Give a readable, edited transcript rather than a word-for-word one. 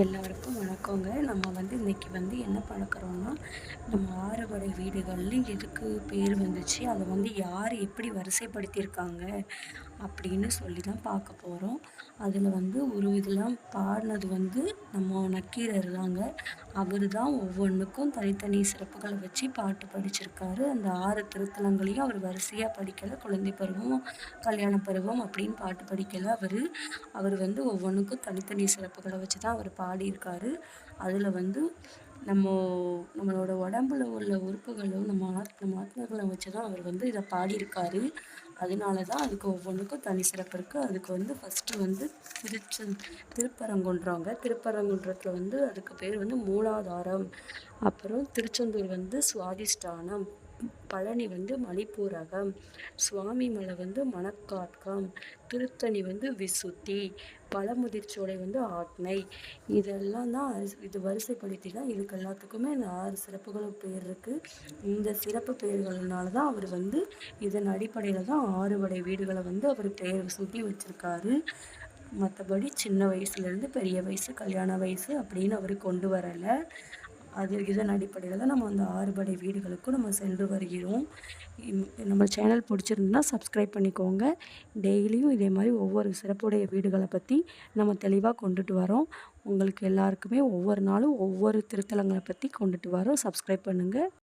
எல்லாருக்கும் வணக்கங்க. நம்ம இன்னைக்கு என்ன பார்க்குறோம்னா, நம்ம ஆறுபடை வீடுகள்னு எதுக்கு பேர் வந்துச்சு? அத யார் எப்படி வரிசைப்படுத்தியிருக்காங்க? அப்படின்னு சொல்லி தான் பார்க்க போறோம். அதில ஒரு இதெல்லாம் பாடுனது நம்ம நக்கீரர் தாங்க. அவரு தான் ஒவ்வொன்னுக்கும் தனித்தனி சிறப்புகள வச்சு பாட்டு படிச்சிருக்காரு. அந்த 6 திருத்தலங்களையும் அவர் வரிசையா படிக்கல. குழந்தை பருவம், கல்யாண பருவம் அப்படின்னு பாட்டு படிக்கல அவரு. அவரு ஒவ்வொன்னுக்கும் தனித்தனி சிறப்புகள வச்சு தான் அவர் பாடியிருக்காரு. அதில நம்ம நம்மளோட உடம்புல உள்ள உறுப்புகளும், நம்ம ஆத்மாக்கள வச்சு தான் அவர் இத பாடியிருக்காரு. அதனால தான் அதுக்கு ஒவ்வொன்னுக்கும் தனி சிறப்பு இருக்கு. அதுக்கு ஃபர்ஸ்ட்டு திருப்பரங்குன்றம்ங்க. திருப்பரங்குன்றத்தில அதுக்கு பேர் மூலாதாரம். அப்புறம் திருச்செந்தூர் சுவாதிஷ்டானம். பழனி மணிப்பூரகம். சுவாமிமலை மணக்காட்கம். திருத்தணி விசுத்தி. பழமுதிர்ச்சோலை ஆக்ஞை. இதெல்லாம் தான் இது வரிசைப்படுத்தி தான் இதுக்கு எல்லாத்துக்குமே இந்த 6 சிறப்புகளும் பேர் இருக்கு. இந்த சிறப்பு பெயர்கள்னால தான் அவர் இதன் அடிப்படையில தான் 6 வடை வீடுகள அவர் பெயர் சூட்டி வச்சிருக்காரு. மற்றபடி சின்ன வயசுலேருந்து பெரிய வயசு, கல்யாண வயசு அப்படின்னு அவர் கொண்டு வரல. இதன் அடிப்படையில் தான் நம்ம அந்த 6 படை வீடுகளுக்கும் நம்ம சென்று வருகிறோம். நம்ம சேனல் பிடிச்சிருந்ததுன்னா சப்ஸ்கிரைப் பண்ணிக்கோங்க. டெய்லியும் இதே மாதிரி ஒவ்வொரு சிறப்புடைய வீடுகளை பற்றி நம்ம தெளிவாக கொண்டுட்டு வரோம். உங்களுக்கு எல்லாருக்குமே ஒவ்வொரு நாளும் ஒவ்வொரு திருத்தலங்களை பற்றி கொண்டுட்டு வரோம். சப்ஸ்கிரைப் பண்ணுங்கள்.